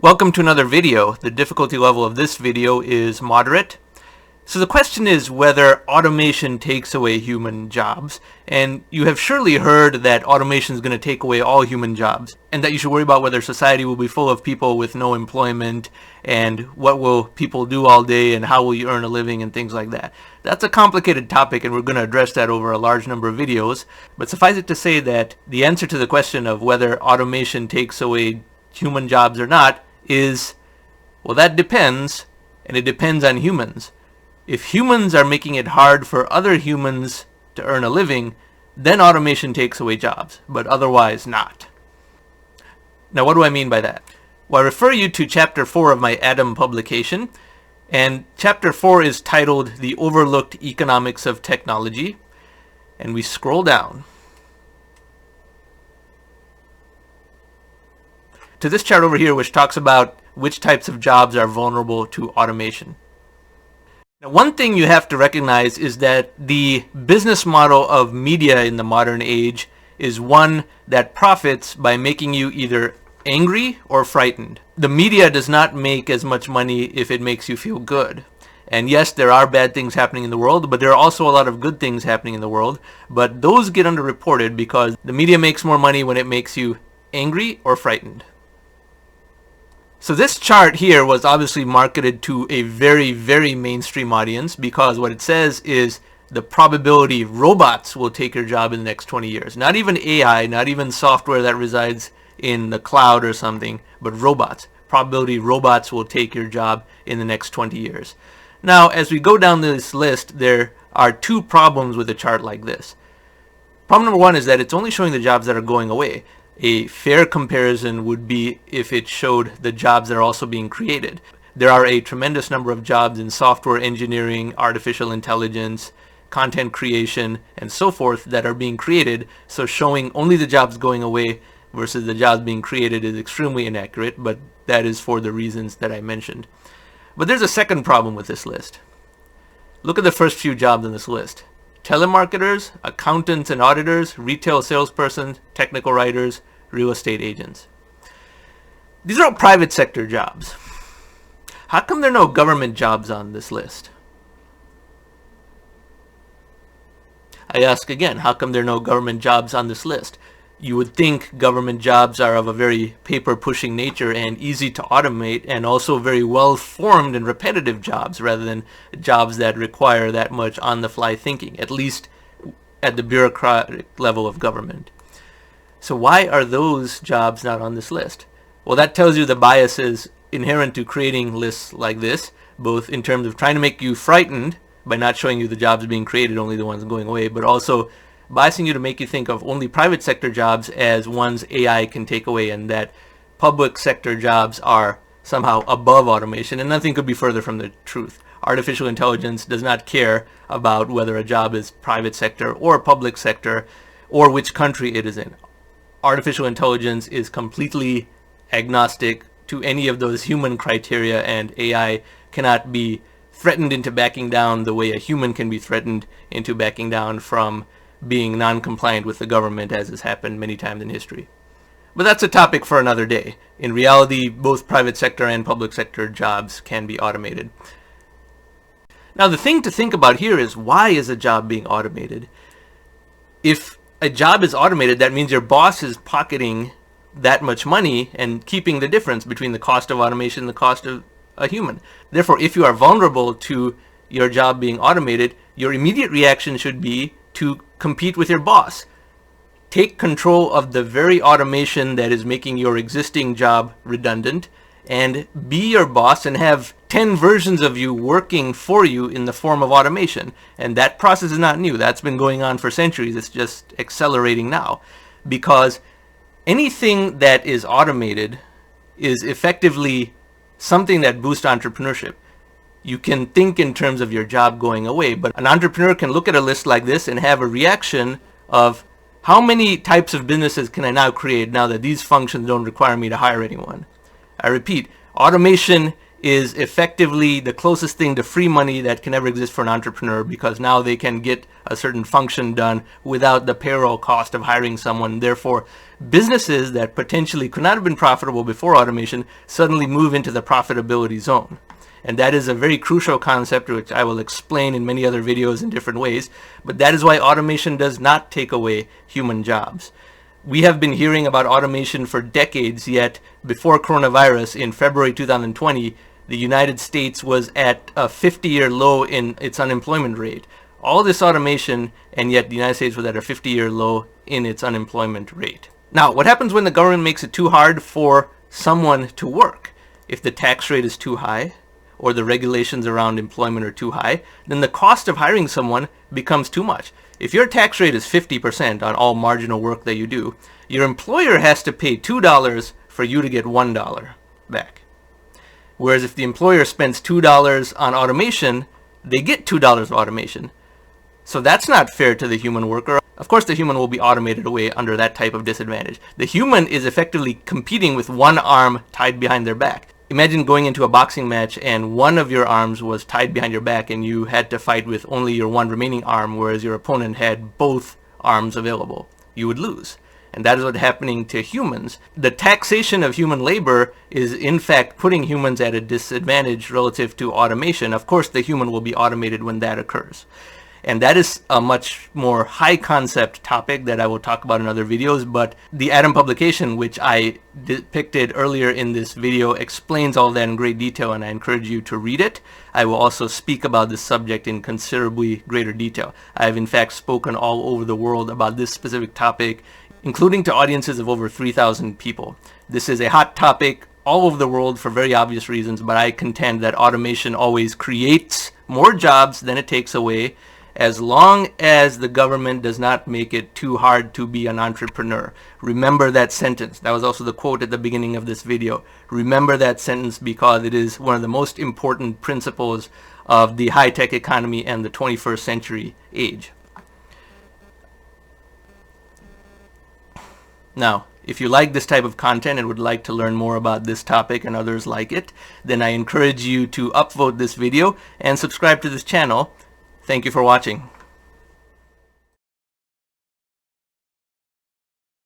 Welcome to another video. The difficulty level of this video is moderate. So the question is whether automation takes away human jobs. And you have surely heard that automation is going to take away all human jobs, and that you should worry about whether society will be full of people with no employment, and what will people do all day, and how will you earn a living, and things like that. That's a complicated topic, and we're going to address that over a large number of videos. But suffice it to say that the answer to the question of whether automation takes away human jobs or not is, well, that depends, and it depends on humans. If humans are making it hard for other humans to earn a living, then automation takes away jobs, but otherwise not. Now, what do I mean by that? Well, I refer you to Chapter 4 of my Atom publication, and Chapter 4 is titled The Overlooked Economics of Technology, and we scroll down to this chart over here, which talks about which types of jobs are vulnerable to automation. Now, one thing you have to recognize is that the business model of media in the modern age is one that profits by making you either angry or frightened. The media does not make as much money if it makes you feel good. And yes, there are bad things happening in the world, but there are also a lot of good things happening in the world. But those get underreported because the media makes more money when it makes you angry or frightened. So this chart here was obviously marketed to a very, very mainstream audience, because what it says is the probability robots will take your job in the next 20 years. Not even AI, not even software that resides in the cloud or something, but robots. Probability robots will take your job in the next 20 years. Now, as we go down this list, there are two problems with a chart like this. Problem number one is that it's only showing the jobs that are going away. A fair comparison would be if it showed the jobs that are also being created. There are a tremendous number of jobs in software engineering, artificial intelligence, content creation, and so forth that are being created, so showing only the jobs going away versus the jobs being created is extremely inaccurate, but that is for the reasons that I mentioned. But there's a second problem with this list. Look at the first few jobs on this list. Telemarketers, accountants and auditors, retail salespersons, technical writers, real estate agents. These are all private sector jobs. How come there are no government jobs on this list? I ask again, how come there are no government jobs on this list? You would think government jobs are of a very paper-pushing nature and easy to automate, and also very well-formed and repetitive jobs, rather than jobs that require that much on-the-fly thinking, at least at the bureaucratic level of government. So why are those jobs not on this list? Well, that tells you the biases inherent to creating lists like this, both in terms of trying to make you frightened by not showing you the jobs being created, only the ones going away, but also biasing you to make you think of only private sector jobs as ones AI can take away, and that public sector jobs are somehow above automation, and nothing could be further from the truth. Artificial intelligence does not care about whether a job is private sector or public sector or which country it is in. Artificial intelligence is completely agnostic to any of those human criteria, and AI cannot be threatened into backing down the way a human can be threatened into backing down from being non-compliant with the government, as has happened many times in history. But that's a topic for another day. In reality, both private sector and public sector jobs can be automated. Now, the thing to think about here is, why is a job being automated? If a job is automated, that means your boss is pocketing that much money and keeping the difference between the cost of automation and the cost of a human. Therefore, if you are vulnerable to your job being automated, your immediate reaction should be to compete with your boss. Take control of the very automation that is making your existing job redundant, and be your boss and have 10 versions of you working for you in the form of automation. And that process is not new. That's been going on for centuries. It's just accelerating now, because anything that is automated is effectively something that boosts entrepreneurship. You can think in terms of your job going away, but an entrepreneur can look at a list like this and have a reaction of, how many types of businesses can I now create now that these functions don't require me to hire anyone? I repeat, automation is effectively the closest thing to free money that can ever exist for an entrepreneur, because now they can get a certain function done without the payroll cost of hiring someone. Therefore, businesses that potentially could not have been profitable before automation suddenly move into the profitability zone. And that is a very crucial concept, which I will explain in many other videos in different ways. But that is why automation does not take away human jobs. We have been hearing about automation for decades, yet before coronavirus in February 2020, the United States was at a 50-year low in its unemployment rate. All this automation, and yet the United States was at a 50-year low in its unemployment rate. Now, what happens when the government makes it too hard for someone to work? If the tax rate is too high, or the regulations around employment are too high, then the cost of hiring someone becomes too much. If your tax rate is 50% on all marginal work that you do, your employer has to pay $2 for you to get $1 back. Whereas if the employer spends $2 on automation, they get $2 of automation. So that's not fair to the human worker. Of course, the human will be automated away under that type of disadvantage. The human is effectively competing with one arm tied behind their back. Imagine going into a boxing match and one of your arms was tied behind your back and you had to fight with only your one remaining arm, whereas your opponent had both arms available. You would lose. And that is what's happening to humans. The taxation of human labor is in fact putting humans at a disadvantage relative to automation. Of course, the human will be automated when that occurs. And that is a much more high concept topic that I will talk about in other videos, but the Atom publication, which I depicted earlier in this video, explains all that in great detail, and I encourage you to read it. I will also speak about this subject in considerably greater detail. I have in fact spoken all over the world about this specific topic, including to audiences of over 3,000 people. This is a hot topic all over the world for very obvious reasons, but I contend that automation always creates more jobs than it takes away, as long as the government does not make it too hard to be an entrepreneur. Remember that sentence. That was also the quote at the beginning of this video. Remember that sentence, because it is one of the most important principles of the high-tech economy and the 21st century age. Now, if you like this type of content and would like to learn more about this topic and others like it, then I encourage you to upvote this video and subscribe to this channel. Thank you for watching.